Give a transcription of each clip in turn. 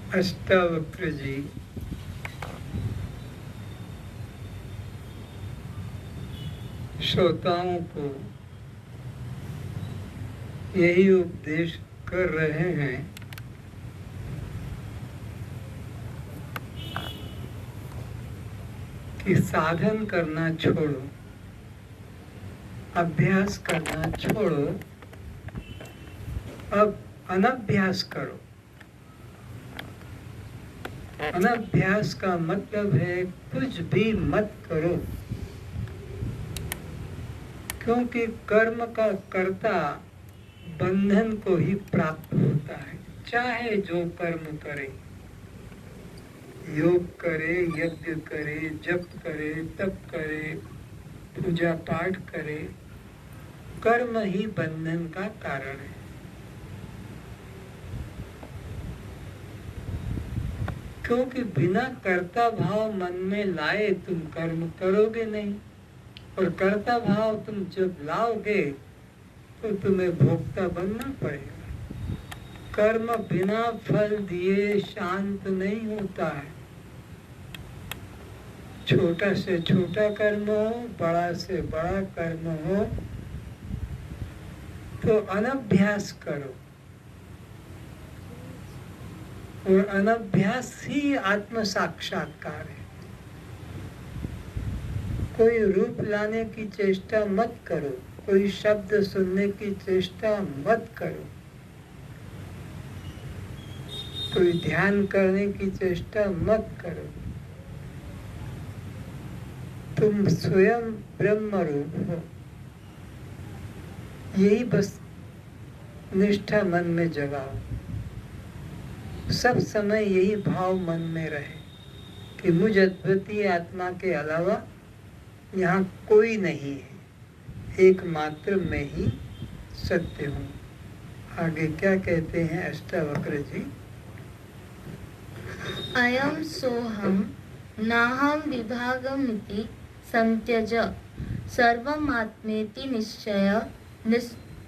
अष्टावक्र जी श्रोताओं को यही उपदेश कर रहे हैं कि साधन करना छोड़ो, अभ्यास करना छोड़ो, अब अनभ्यास करो। अनभ्यास का मतलब है कुछ भी मत करो, क्योंकि कर्म का कर्ता बंधन को ही प्राप्त होता है। चाहे जो कर्म करे, योग करे, यज्ञ करे, जप करे, तप करे, पूजा पाठ करे, कर्म ही बंधन का कारण है। क्योंकि बिना कर्ता भाव मन में लाए तुम कर्म करोगे नहीं, और कर्ता भाव तुम जब लाओगे तो तुम्हें भोक्ता बनना पड़ेगा। कर्म बिना फल दिए शांत नहीं होता है। छोटा से छोटा कर्म हो, बड़ा से बड़ा कर्म हो, तो अनभ्यास करो, और अनभ्यास ही आत्म साक्षात्कार है। कोई रूप लाने की चेष्टा मत करो, कोई शब्द सुनने की चेष्टा मत करो, कोई ध्यान करने की चेष्टा मत करो। तुम स्वयं ब्रह्म रूप हो। यही बस निष्ठा मन में जगाओ। सब समय यही भाव मन में रहे कि मुझ अद्वितीय आत्मा के अलावा यहाँ कोई नहीं है, एकमात्र मैं ही सत्य हूँ। आगे क्या कहते हैं अष्टावक्र जी? अयम सोहम नाहम विभागमिति संत्यज सर्वमात्मेति निश्चय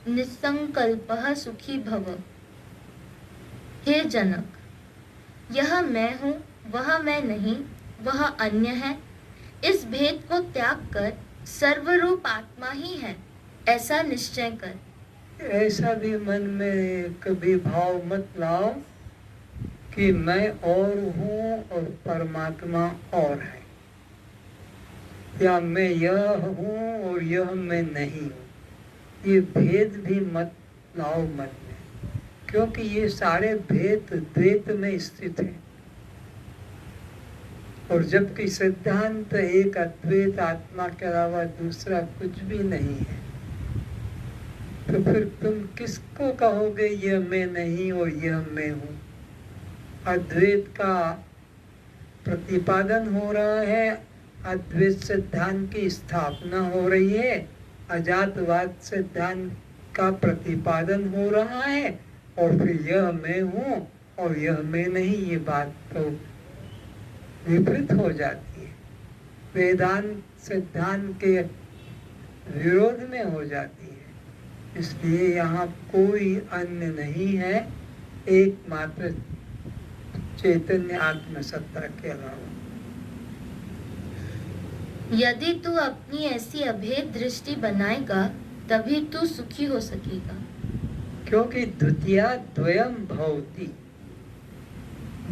निसंकल्पः सुखी भव। हे जनक, यह मैं हूँ, वह मैं नहीं, वह अन्य है, इस भेद को त्याग कर सर्वरूप आत्मा ही है, ऐसा निश्चय कर। ऐसा भी मन में कभी भाव मत लाओ कि मैं और हूँ और परमात्मा और है, या मैं यह हूँ और यह मैं नहीं हूँ। ये भेद भी मत लाओ मन में, क्योंकि ये सारे भेद द्वैत में स्थित हैं। और जबकि सिद्धांत एक अद्वैत आत्मा के अलावा दूसरा कुछ भी नहीं है, तो फिर तुम किसको कहोगे यह मैं नहीं और यह मैं हूँ? अद्वैत का प्रतिपादन हो रहा है, अद्वैत सिद्धांत की स्थापना हो रही है, अजातवाद सिद्धांत का प्रतिपादन हो रहा है, और फिर यह मैं हूँ और यह मैं नहीं, ये बात तो विपरीत हो जाती है, वेदांत सिद्धांत के विरोध में हो जाती है। इसलिए यहाँ कोई अन्य नहीं है, एकमात्र चैतन्य आत्मसत्ता के अलावा। यदि तू अपनी ऐसी अभेद दृष्टि बनाएगा तभी तू सुखी हो सकेगा। क्योंकि द्वितीया द्वयम भवति,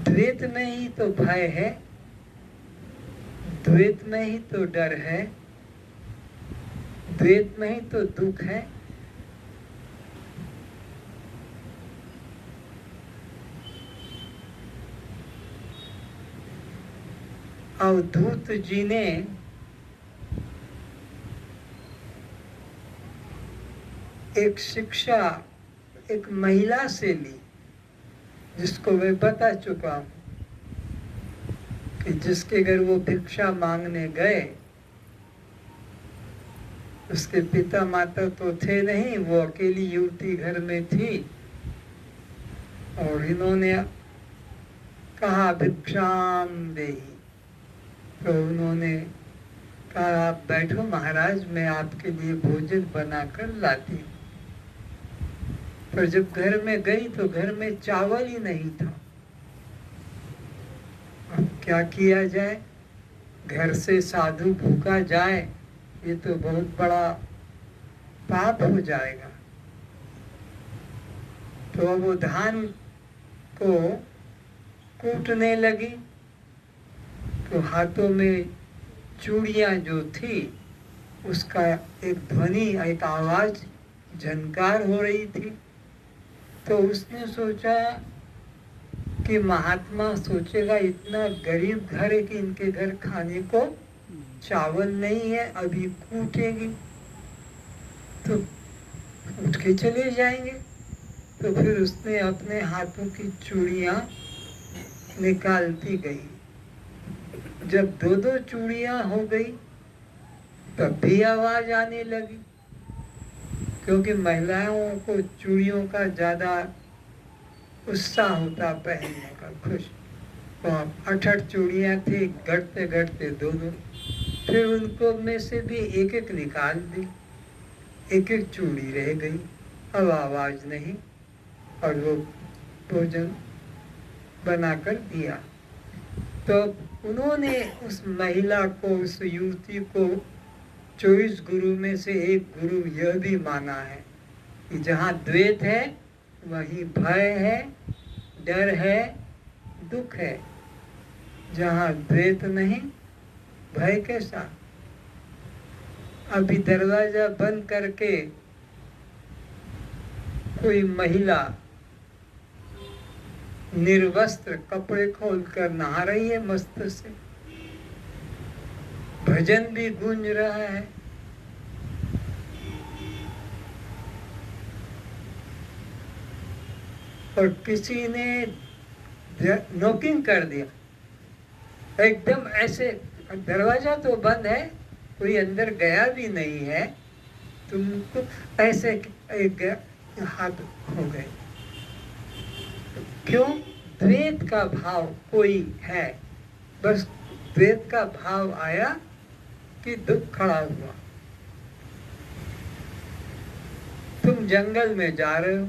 द्वैत में ही तो भय है, द्वैत में ही तो डर है, द्वैत में ही तो दुख है। अवधूत जी ने एक शिक्षा एक महिला से ली, जिसको मैं बता चुका हूँ कि जिसके घर वो भिक्षा मांगने गए, उसके पिता माता तो थे नहीं, वो अकेली युवती घर में थी, और इन्होंने कहा भिक्षाम देहि। तो उन्होंने कहा आप बैठो महाराज, मैं आपके लिए भोजन बनाकर लाती हूँ। पर जब घर में गई तो घर में चावल ही नहीं था। क्या किया जाए? घर से साधु भूखा जाए, ये तो बहुत बड़ा पाप हो जाएगा। तो अब वो धान को कूटने लगी, तो हाथों में चूड़ियाँ जो थी उसका एक ध्वनि, एक आवाज झनकार हो रही थी। तो उसने सोचा कि महात्मा सोचेगा इतना गरीब घर है कि इनके घर खाने को चावल नहीं है, अभी कूटेगी तो उठ के चले जाएंगे। तो फिर उसने अपने हाथों की चूड़ियाँ निकालती गई। जब दो दो चूड़ियाँ हो गई तब भी आवाज आने लगी, क्योंकि महिलाओं को चूड़ियों का ज़्यादा उत्साह होता पहनने का, खुश। तो 8 चूड़ियाँ थी, घटते घटते दो दो, फिर उनको में से भी एक एक निकाल दी, एक एक चूड़ी रह गई। अब आवाज नहीं, और वो भोजन बनाकर दिया। तो उन्होंने उस महिला को, उस युवती को 24 गुरु में से एक गुरु यह भी माना है कि जहाँ द्वैत है वहीं भय है, डर है, दुख है। जहाँ द्वैत नहीं, भय कैसा? अभी दरवाजा बंद करके कोई महिला निर्वस्त्र कपड़े खोलकर नहा रही है मस्त से, भजन भी गूंज रहा है, और किसी ने नॉकिंग कर दिया एकदम ऐसे। दरवाजा तो बंद है, कोई अंदर गया भी नहीं है, तुमको ऐसे एक हाथ हो गए। क्यों? द्वैत का भाव कोई है, बस द्वैत का भाव आया कि दुख खड़ा हुआ। तुम जंगल में जा रहे हो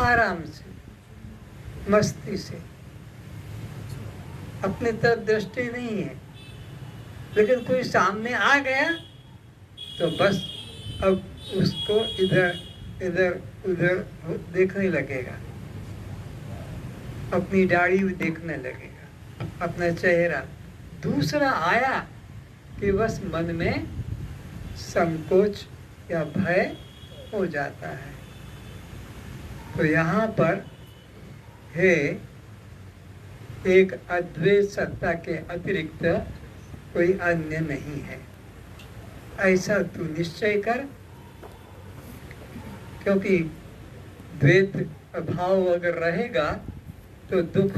आराम से, मस्ती से, अपनी तरफ दृष्टि नहीं है, लेकिन कोई सामने आ गया तो बस अब उसको इधर इधर उधर देखने लगेगा, अपनी दाढ़ी भी देखने लगेगा, अपना चेहरा। दूसरा आया कि बस मन में संकोच या भय हो जाता है। तो यहाँ पर है एक अद्वैत सत्ता के अतिरिक्त कोई अन्य नहीं है, ऐसा तू निश्चय कर। क्योंकि द्वैत भाव अगर रहेगा तो दुख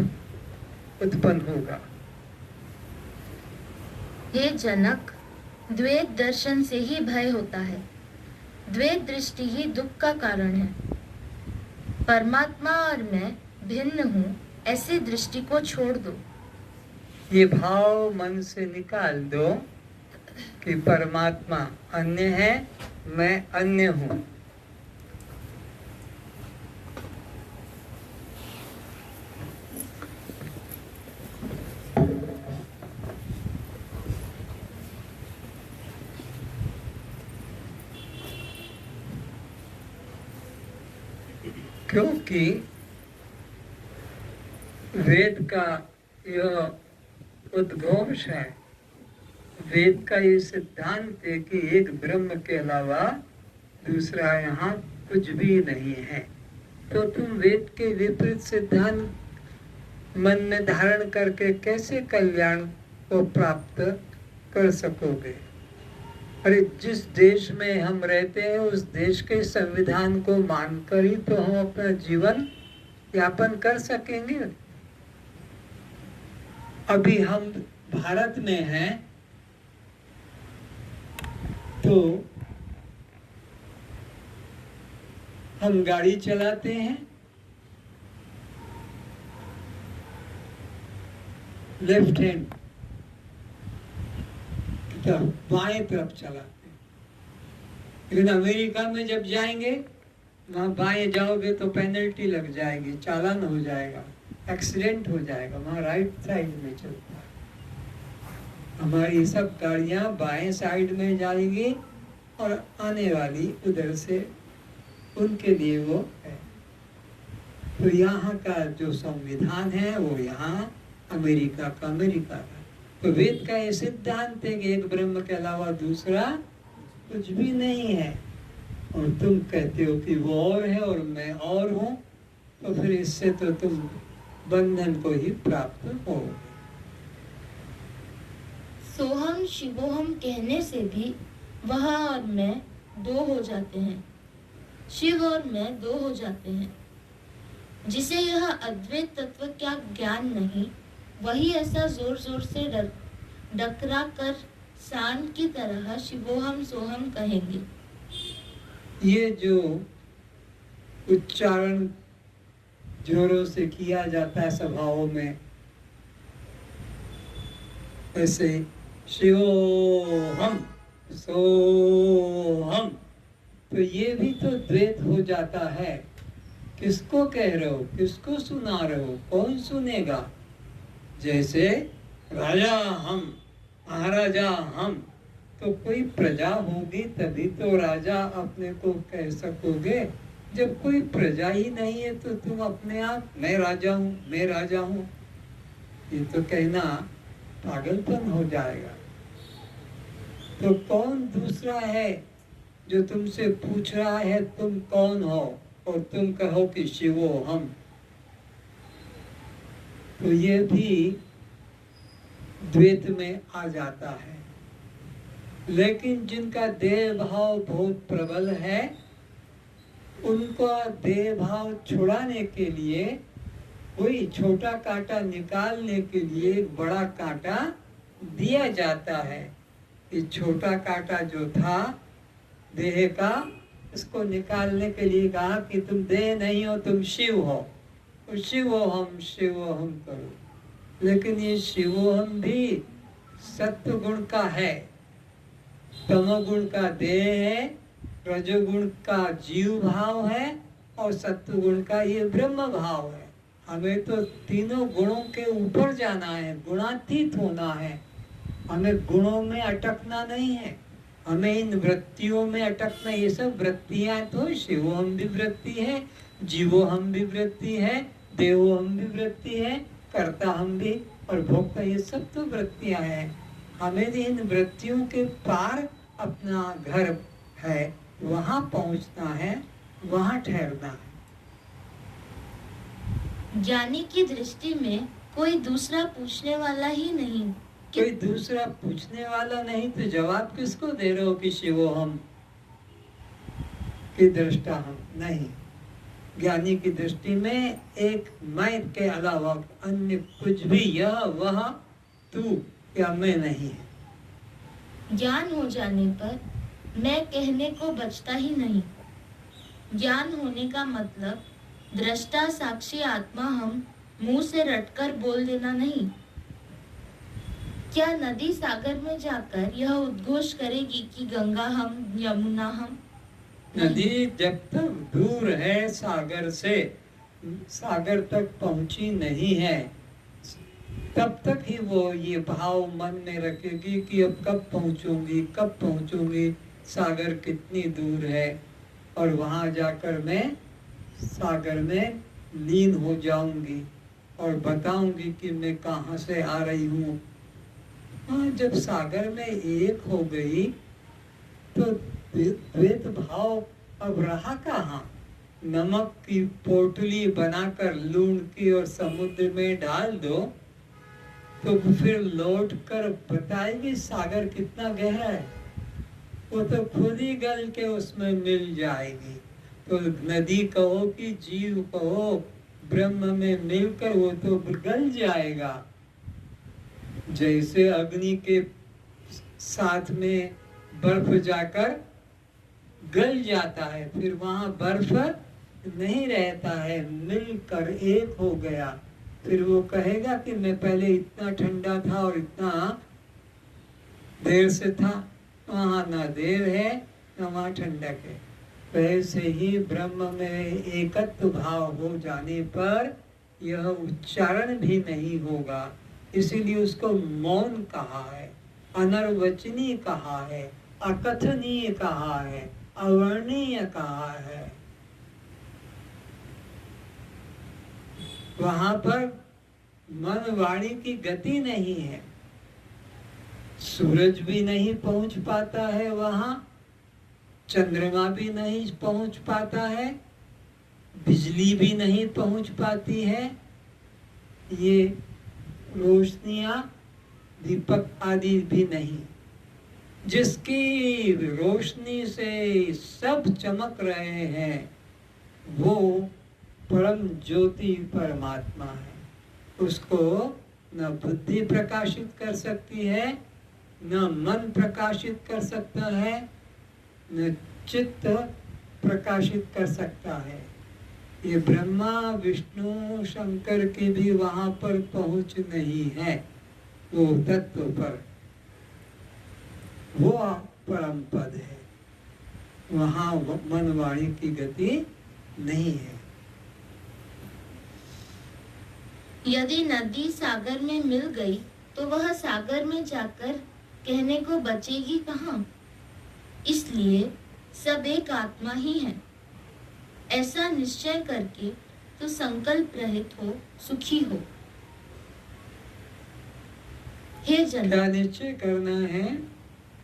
उत्पन्न होगा। हे जनक, द्वैत दर्शन से ही भय होता है। द्वैत दृष्टि ही दुख का कारण है। परमात्मा और मैं भिन्न हूँ, ऐसी दृष्टि को छोड़ दो। ये भाव मन से निकाल दो कि परमात्मा अन्य है, मैं अन्य हूँ। क्योंकि वेद का यह उद्घोष है, वेद का ये सिद्धांत है कि एक ब्रह्म के अलावा दूसरा यहाँ कुछ भी नहीं है। तो तुम वेद के विपरीत सिद्धांत मन में धारण करके कैसे कल्याण को प्राप्त कर सकोगे? अरे जिस देश में हम रहते हैं उस देश के संविधान को मानकर ही तो हम अपना जीवन यापन कर सकेंगे। अभी हम भारत में हैं तो हम गाड़ी चलाते हैं, लेफ्ट हैंड बाएं तरफ चलाते हैं। लेकिन अमेरिका में जब जाएंगे वहां बाएं जाओगे तो पेनल्टी लग जाएगी, चालान हो जाएगा। एक्सीडेंट हो जाएगा, वहाँ राइट साइड में चलता है। हमारी सब गाड़ियाँ बाएं साइड में जाएंगी और आने वाली उधर से, उनके लिए वो है। तो यहाँ का जो संविधान है वो यहाँ अमेरिका का अमेरिका का। तो वेद का ये सिद्धांत है कि एक ब्रह्म के अलावा दूसरा कुछ भी नहीं है। और तुम कहते हो कि वो और है और मैं और हूँ, तो फिर इससे तो तुम बंधन को ही प्राप्त होगे। सोहम शिवोहम कहने से भी वह और मैं दो हो जाते हैं, शिव और मैं दो हो जाते हैं। जिसे यह अद्वैत तत्व का ज्ञान नहीं, वही ऐसा जोर जोर से डकरा कर सांड की तरह शिवोहम सोहम कहेंगे। ये जो उच्चारण जोरों से किया जाता है सभाओं में, ऐसे शिवोहम सोहम, तो ये भी तो द्वैत हो जाता है। किसको कह रहे हो, किसको सुना रहे हो, कौन सुनेगा? जैसे राजा हम, महाराजा हम, तो कोई प्रजा होगी तभी तो राजा अपने को कह सकोगे। जब कोई प्रजा ही नहीं है तो तुम अपने आप मैं राजा हूँ, मैं राजा हूँ, ये तो कहना पागलपन हो जाएगा। तो कौन दूसरा है जो तुमसे पूछ रहा है तुम कौन हो, और तुम कहो कि शिवो हम? तो ये भी द्वैत में आ जाता है। लेकिन जिनका देह भाव बहुत प्रबल है, उनका देह भाव छुड़ाने के लिए, कोई छोटा कांटा निकालने के लिए एक बड़ा कांटा दिया जाता है। ये छोटा कांटा जो था देह का, इसको निकालने के लिए कहा कि तुम देह नहीं हो, तुम शिव हो, तो शिवोहम करो। लेकिन ये शिवोहम भी सत्व गुण का है, तमोगुण का देह है, रजोगुण का जीव भाव है, और सत्व गुण का ये ब्रह्म भाव है। हमें तो तीनों गुणों के ऊपर जाना है, गुणातीत होना है। हमें गुणों में अटकना नहीं है, हमें इन वृत्तियों में अटकना। ये सब वृत्तियां तो शिवोहम भी वृत्ति है, जीवोहम भी वृत्ति है, देवोहम भी वृत्ति है, कर्ता हम भी और भोक्ता, ये सब तो वृत्तियां हैं। हमें इन वृत्तियों के पार अपना घर है, वहां पहुंचना है, वहां ठहरना है। ज्ञानी की दृष्टि में कोई दूसरा पूछने वाला ही नहीं। कोई दूसरा पूछने वाला नहीं, तो जवाब किसको दे रहे हो कि शिवो हम की दृष्टा हम? नहीं, ज्ञानी की दृष्टि में एक मैं के अलावा अन्य कुछ भी यह वह तू या मैं नहीं है। ज्ञान हो जाने पर मैं कहने को बचता ही नहीं। ज्ञान होने का मतलब दृष्टा साक्षी आत्मा हम मुंह से रटकर बोल देना नहीं। क्या नदी सागर में जाकर यह उद्घोष करेगी कि गंगा हम, यमुना हम? नदी जब तक दूर है सागर से, सागर तक पहुंची नहीं है, तब तक ही वो ये भाव मन में रखेगी कि अब कब पहुंचूंगी, कब पहुंचूंगी, सागर कितनी दूर है, और वहां जाकर मैं सागर में लीन हो जाऊंगी और बताऊंगी कि मैं कहाँ से आ रही हूँ। हाँ, जब सागर में एक हो गई तो द्वैत भाव अब रहा कहाँ? नमक की पोटली बनाकर लूण की और समुद्र में डाल दो, तो फिर लौट कर बताएगी सागर कितना गहरा है? वो तो खुद ही गल के उसमें मिल जाएगी। तो नदी कहो कि जीव कहो, ब्रह्म में मिलकर वो तो गल जाएगा। जैसे अग्नि के साथ में बर्फ जाकर गल जाता है, फिर वहां बर्फ नहीं रहता है, मिलकर एक हो गया। फिर वो कहेगा कि मैं पहले इतना ठंडा था और इतना देर से था, वहां ना देर है ना वहां ठंडक है। वैसे ही ब्रह्म में एकत्व भाव हो जाने पर यह उच्चारण भी नहीं होगा, इसीलिए उसको मौन कहा है, अनर्वचनीय कहा है, अकथनीय कहा है, अवर्णीय कहा है। वहां पर मन वाणी की गति नहीं है, सूरज भी नहीं पहुंच पाता है वहां, चंद्रमा भी नहीं पहुंच पाता है, बिजली भी नहीं पहुंच पाती है, ये रोशनियां दीपक आदि भी नहीं। जिसकी रोशनी से सब चमक रहे हैं वो परम ज्योति परमात्मा है। उसको न बुद्धि प्रकाशित कर सकती है, न मन प्रकाशित कर सकता है, न चित्त प्रकाशित कर सकता है। ये ब्रह्मा विष्णु शंकर की भी वहां पर पहुंच नहीं है, वो तत्व पर, वो परम पद है, वहां मन वाणी की गति नहीं है। यदि नदी सागर में मिल गई तो वह सागर में जाकर कहने को बचेगी कहाँ? इसलिए सब एक आत्मा ही है। ऐसा निश्चय करके तो संकल्प रहित हो, सुखी हो। हे जन, क्या निश्चय करना है?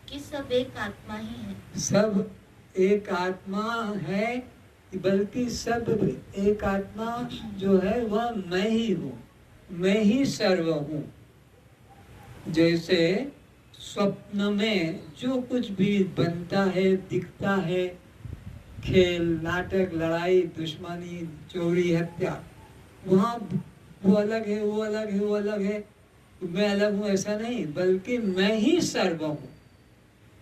कि सब एक आत्मा ही है। सब एक आत्मा है, बल्कि सब एक आत्मा जो है वह मैं ही हूँ, मैं ही सर्व हूँ। जैसे स्वप्न में जो कुछ भी बनता है, दिखता है, खेल, नाटक, लड़ाई, दुश्मनी, चोरी, हत्या, वहाँ वो अलग है, वो अलग है, वो अलग है, मैं अलग हूँ, ऐसा नहीं, बल्कि मैं ही सर्व हूँ।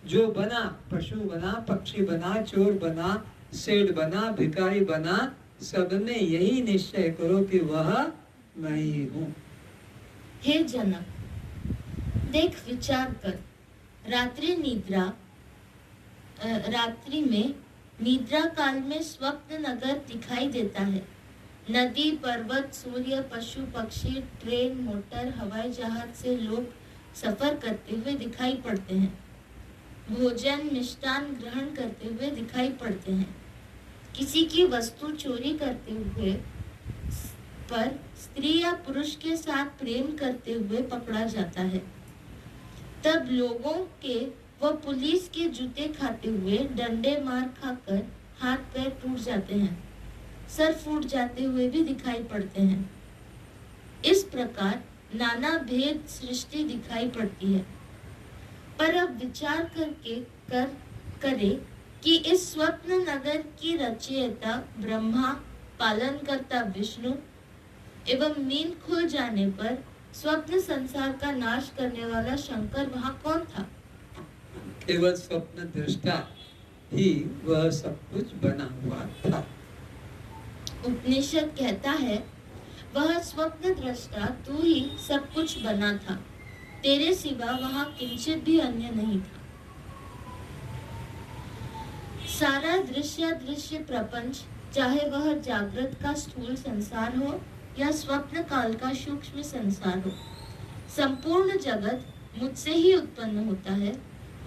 जो बना, पशु बना, पक्षी बना, चोर बना, सेठ बना, भिखारी बना, सब में यही निश्चय करो कि वह मैं ही हूँ। हे जनक, देख विचार कर, रात्रि में निद्रा काल में स्वप्न नगर दिखाई देता है। नदी, पर्वत, सूर्य, पशु, पक्षी, ट्रेन, मोटर, हवाई जहाज से लोग सफर करते हुए दिखाई पड़ते हैं। भोजन, मिष्टान ग्रहण करते हुए दिखाई पड़ते हैं। किसी की वस्तु चोरी करते हुए पर स्त्री या पुरुष के साथ प्रेम करते हुए पकड़ा जाता है। तब लोगों के व पुलिस के जूते खाते हुए, डंडे मार खाकर हाथ पैर टूट जाते हैं, सर फूट जाते हुए भी दिखाई पड़ते हैं। इस प्रकार नाना भेद सृष्टि दिखाई पड़ती है। पर अब विचार करे कि इस स्वप्न नगर की रचयिता ब्रह्मा, पालनकर्ता विष्णु एवं नींद खुल जाने पर स्वप्न संसार का नाश करने वाला शंकर वहाँ कौन था? केवल स्वप्न दृष्टा ही वह सब कुछ बना हुआ था। उपनिषद कहता है, वह स्वप्न दृष्टा तू ही सब कुछ बना था, तेरे सिवा वहाँ किंचित भी अन्य नहीं था। सारा दृश्य प्रपंच, चाहे वह जागृत का स्थूल संसार हो या स्वप्न काल का सूक्ष्म संसार हो, संपूर्ण जगत मुझसे ही उत्पन्न होता है,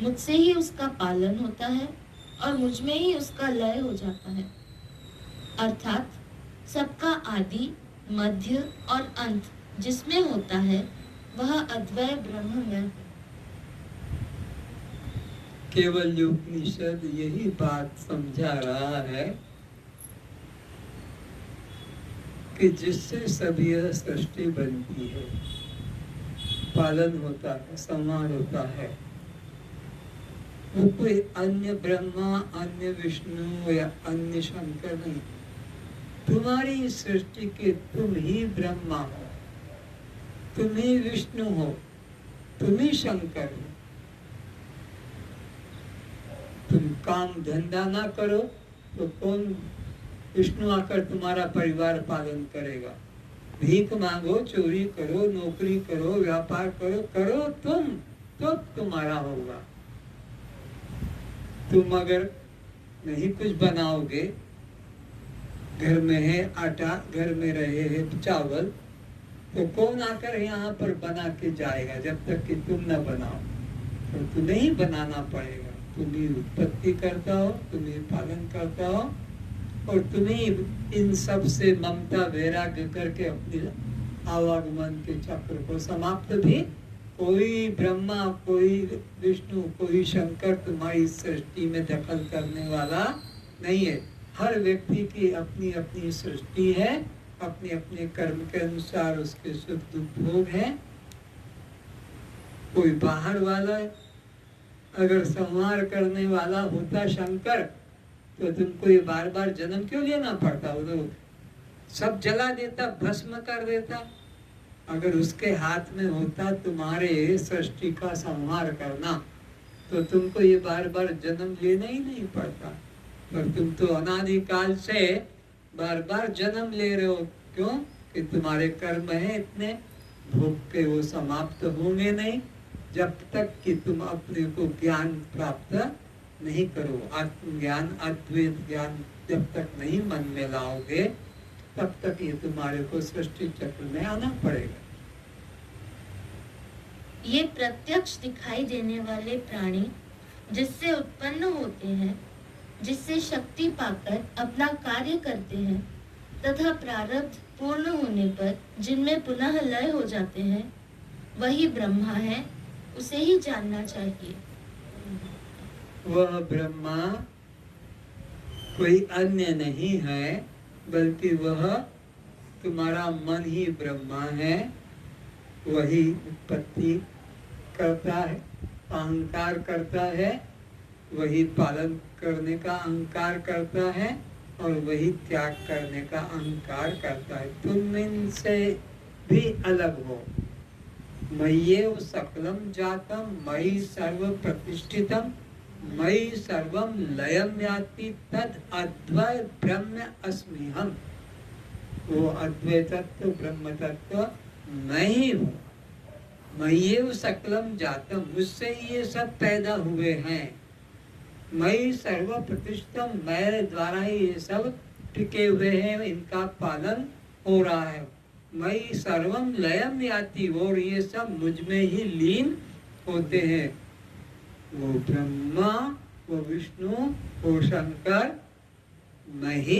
मुझसे ही उसका पालन होता है और मुझ में ही उसका लय हो जाता है। अर्थात सबका आदि, मध्य और अंत जिसमें होता है वह अद्वय ब्रह्म में है। केवल उपनिषद यही बात समझा रहा है कि जिससे सब यह सृष्टि बनती है, पालन होता है, संहार होता है, वो कोई अन्य ब्रह्मा, अन्य विष्णु या अन्य शंकर नहीं। तुम्हारी सृष्टि के तुम ही ब्रह्मा हो, तुम ही विष्णु हो, तुम ही शंकर हो। तुम काम धंधा ना करो तो कौन विष्णु आकर तुम्हारा परिवार पालन करेगा? भीख मांगो, चोरी करो, नौकरी करो, व्यापार करो, करो तुम, तो तुम्हारा होगा। तुम अगर नहीं कुछ बनाओगे, घर में है आटा, घर में रहे है चावल, तो कौन आकर यहाँ पर बना के जाएगा? जब तक कि तुम न बनाओ तो तुम्हें ही बनाना पड़ेगा। तुम ही उत्पत्ति करता हो, तुम ही पालन करता हो, और तुम ही इन सब से ममता वैराग्य करके अपने आवागमन के चक्र को समाप्त भी। कोई ब्रह्मा, कोई विष्णु, कोई शंकर तुम्हारी सृष्टि में दखल करने वाला नहीं है। हर व्यक्ति की अपनी अपनी सृष्टि है, अपने अपने कर्म के अनुसार उसके सुख दुख भोग है। कोई बाहर वाला है, अगर संहार करने वाला होता शंकर तो तुमको ये बार बार जन्म क्यों लेना पड़ता? वो तो सब जला देता, भस्म कर देता। अगर उसके हाथ में होता तुम्हारे सृष्टि का संहार करना तो तुमको ये बार बार जन्म लेना ही नहीं पड़ता। पर तुम तो अनादिकाल से बार बार जन्म ले रहे हो। क्यों? कि तुम्हारे कर्म है इतने, भोग के वो समाप्त होंगे नहीं जब तक कि तुम अपने को ज्ञान प्राप्त नहीं करो। आत्मज्ञान, अद्वैत ज्ञान जब तक नहीं मन में लाओगे तब तक ये तुम्हारे को सृष्टि चक्र में आना पड़ेगा। ये प्रत्यक्ष दिखाई देने वाले प्राणी जिससे उत्पन्न होते हैं, जिससे शक्ति पाकर अपना कार्य करते हैं तथा प्रारब्ध पूर्ण होने पर जिनमें पुनः लय हो जाते हैं, वही ब्रह्मा है, उसे ही जानना चाहिए। वह ब्रह्मा कोई अन्य नहीं है, बल्कि वह तुम्हारा मन ही ब्रह्मा है। वही उत्पत्ति करता है, अहंकार करता है, वही पालन करने का अहंकार करता है, और वही त्याग करने का अहंकार करता है। तुम इनसे भी अलग हो। मय्येव सकलम जातम मयि सर्व प्रतिष्ठितम मयि सर्वम लयम याति तद अद्वय ब्रह्म अस्मि हम। वो अद्वैत तत्व, ब्रह्म तत्व मैं ही हूँ। मय्येव सकलम जातम, मुझसे ये सब पैदा हुए हैं। मयि सर्व प्रतिष्ठितम, मेरे द्वारा ही ये सब टिके हुए हैं, इनका पालन हो रहा है। मयि सर्वम लयम याति, और ये सब मुझ में ही लीन होते हैं। वो ब्रह्मा, वो विष्णु, वो शंकर मैं ही,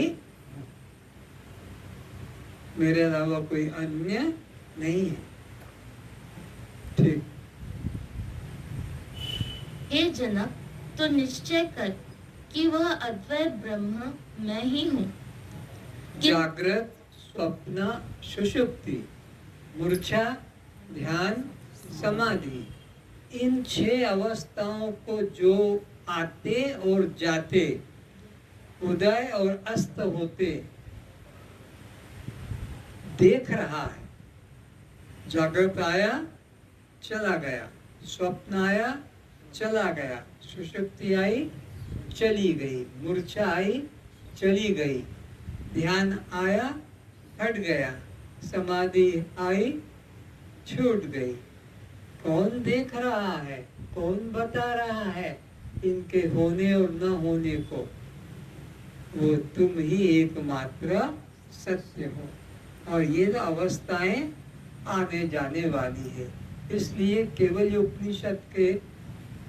मेरे अलावा कोई अन्य नहीं है। ठीक। हे जनक, तो निश्चय कर कि वह अद्वय ब्रह्म मैं ही हूँ। जागृत, स्वप्न, सुषुप्ति, मूर्छा, ध्यान, समाधि, इन 6 अवस्थाओं को जो आते और जाते, उदय और अस्त होते देख रहा है। जागृत आया, चला गया, स्वप्न आया, चला गया, सुषुप्ति आई, चली गई, मूर्छा आई, चली गई, ध्यान आया, हट गया, समाधि आई, छूट गई। कौन देख रहा है? कौन बता रहा है इनके होने और न होने को? वो तुम ही एकमात्र सत्य हो। और ये जो अवस्थाएं आने जाने वाली है, इसलिए केवल उपनिषद के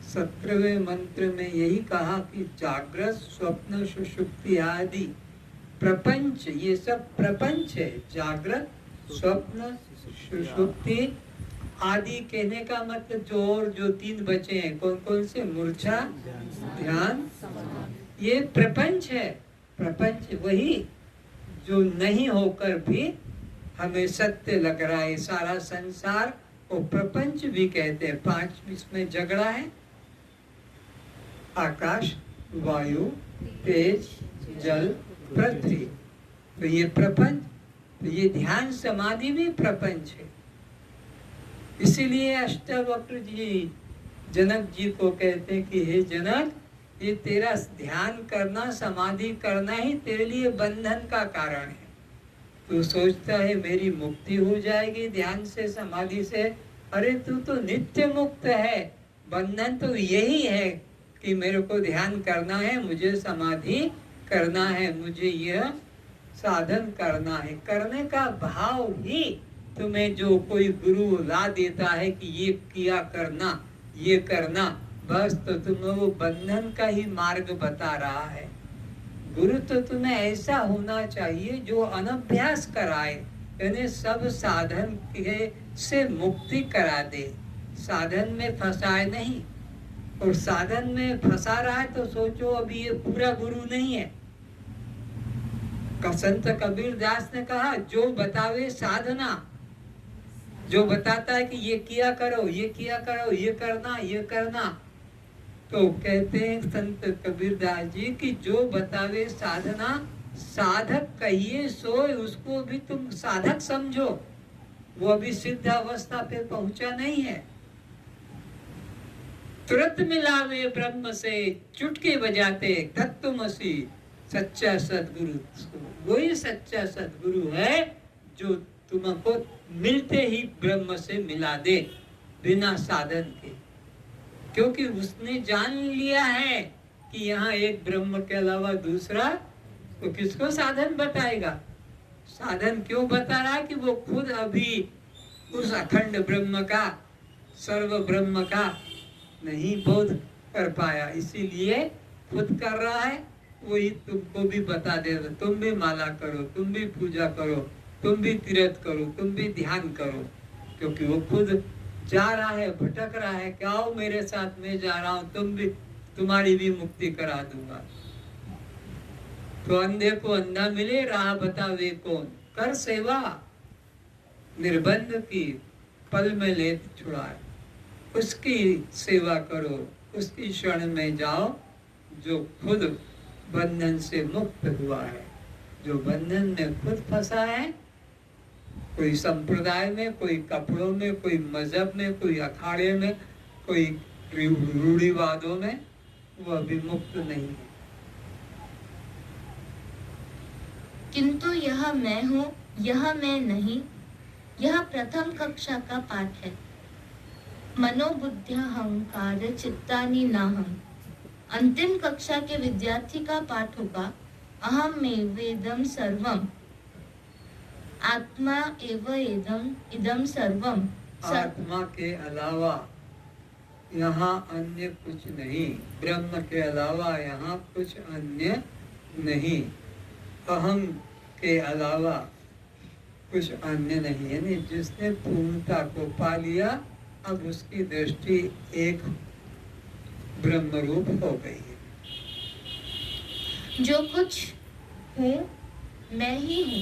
17वें मंत्र में यही कहा कि जागृत, स्वप्न, सुषुप्ति आदि प्रपंच, ये सब प्रपंच है। जागृत, स्वप्न, सुषुप्ति आदि कहने का मतलब जो 3 बचे हैं, कौन कौन से? मूर्छा, ध्यान, ये प्रपंच है। प्रपंच वही जो नहीं होकर भी हमें सत्य लग रहा है। सारा संसार को प्रपंच भी कहते हैं। 5 इसमें झगड़ा है, आकाश, वायु, तेज, जल, पृथ्वी। तो ये प्रपंच, तो ये ध्यान समाधि भी प्रपंच है। इसीलिए अष्टावक्र जी जनक जी को कहते हैं कि हे जनक, ये तेरा ध्यान करना, समाधि करना ही तेरे लिए बंधन का कारण है। तू सोचता है मेरी मुक्ति हो जाएगी ध्यान से, समाधि से। अरे तू तो नित्य मुक्त है। बंधन तो यही है कि मेरे को ध्यान करना है, मुझे समाधि करना है, मुझे यह साधन करना है। करने का भाव ही तुम्हें जो कोई गुरु ला देता है कि ये किया करना, ये करना, बस तो तुम्हें वो बंधन का ही मार्ग बता रहा है। गुरु तो तुम्हें ऐसा होना चाहिए जो अनभ्यास कराए, यानी सब साधन के से मुक्ति करा दे, साधन में फंसाए नहीं। और साधन में फंसा रहा है तो सोचो अभी ये पूरा गुरु नहीं है। संत कबीर दास ने कहा जो बतावे साधना, जो बताता है कि ये किया करो, ये किया करो, ये करना, ये करना, तो कहते हैं संत कबीर दास जी कि जो बतावे साधना, साधक कहिए सोए, उसको भी तुम साधक समझो, वो अभी सिद्ध अवस्था पे पहुंचा नहीं है। तुरंत मिलावे ब्रह्म से चुटके बजाते तत्वमसि, सच्चा सदगुरु वही सच्चा सदगुरु है जो तुमको मिलते ही ब्रह्म से मिला दे बिना साधन के। क्योंकि उसने जान लिया है कि यहाँ एक ब्रह्म के अलावा दूसरा, तो किसको साधन बताएगा। साधन क्यों बता रहा है कि वो खुद अभी उस अखंड ब्रह्म का, सर्व ब्रह्म का नहीं बोध कर पाया, इसीलिए खुद कर रहा है। वही तुमको भी बता दे, तुम भी माला करो, तुम भी पूजा करो, तुम भी तीर्थ करो, तुम भी ध्यान करो, क्योंकि वो खुद जा रहा है, भटक रहा है कि आओ मेरे साथ, मैं जा रहा हूं, तुम भी, तुम्हारी भी मुक्ति करा दूंगा। तो अंधे को अंधा मिले, राह बतावे कौन, कर सेवा निर्बंध की, पल में ले छुड़ाए, उसकी सेवा करो, उसकी शरण में जाओ जो खुद बंधन से मुक्त हुआ है, जो बंधन में खुद फंसा है, कोई संप्रदाय में, कोई कपड़ों में, कोई मजहब में, कोई अखाड़े में, कोई रूढ़िवादों में, वो अभी मुक्त नहीं है। किंतु यह मैं हूँ, यह मैं नहीं, यह प्रथम कक्षा का पाठ है। मनोबुद्धि अहंकार चित्तानि नाहम। अंतिम कक्षा के विद्यार्थी का पाठ होगा अहम में वेदम सर्वम, आत्मा एव इदम सर्वम। आत्मा के अलावा यहाँ अन्य कुछ नहीं, ब्रह्म के अलावा यहाँ कुछ अन्य नहीं, अहम के अलावा कुछ अन्य नहीं। यानी जिसने पूर्णता को पा लिया, अब उसकी दृष्टि एक ब्रह्म रूप हो गई है। जो कुछ हूँ मैं ही हूँ,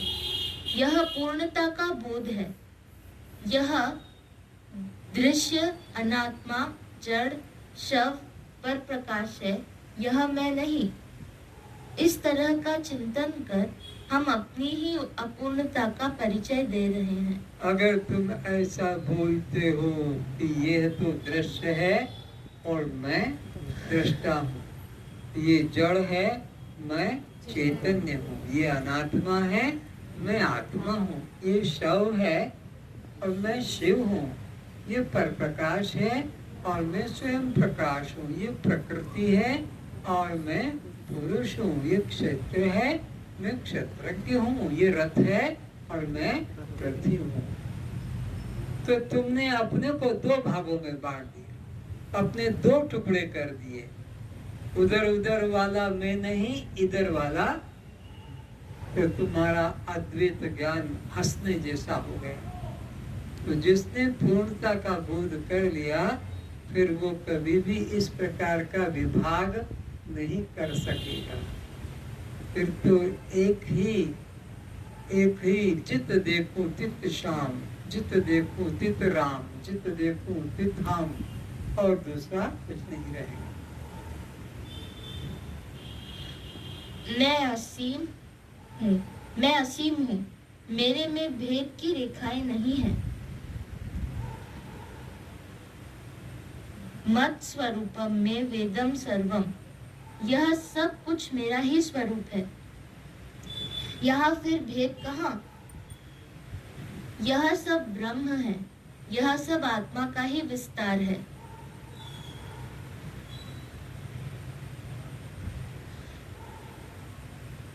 यह पूर्णता का बोध है। यह दृश्य अनात्मा जड़ शव पर प्रकाश है, यह मैं नहीं। इस तरह का चिंतन कर हम अपनी ही अपूर्णता का परिचय दे रहे हैं। अगर तुम ऐसा बोलते हो कि यह तो दृश्य है और मैं दृष्टा हूँ, ये जड़ है, मैं चैतन्य हूँ, ये अनात्मा है, मैं आत्मा हूँ, ये शव है और मैं शिव हूँ, ये पर प्रकाश है और मैं स्वयं प्रकाश हूँ, ये प्रकृति है और मैं पुरुष हूँ, ये क्षेत्र है, मैं क्षेत्रज्ञ हूँ, ये रथ है और मैं रथी हूँ। तो तुमने अपने को दो भागों में बांट दिया, अपने दो टुकड़े कर दिए, उधर उधर वाला मैं नहीं, इधर वाला, तो तुम्हारा अद्वैत ज्ञान हंसने जैसा हो गया। तो जिसने पूर्णता का बोध कर लिया, फिर वो कभी भी इस प्रकार का विभाग नहीं कर सकेगा। फिर तो एक ही चित देखो तित श्याम, जित देखो तित राम, जित देखो तित हम, और दूसरा कुछ नहीं रहेगा। मैं असीम हूँ, मेरे में भेद की रेखाएं नहीं है। मत स्वरूपम में वेदम सर्वम, यह सब कुछ मेरा ही स्वरूप है। यहाँ फिर भेद कहाँ? यह सब ब्रह्म है, यह सब आत्मा का ही विस्तार है।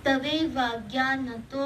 तवेवाज्ञानतो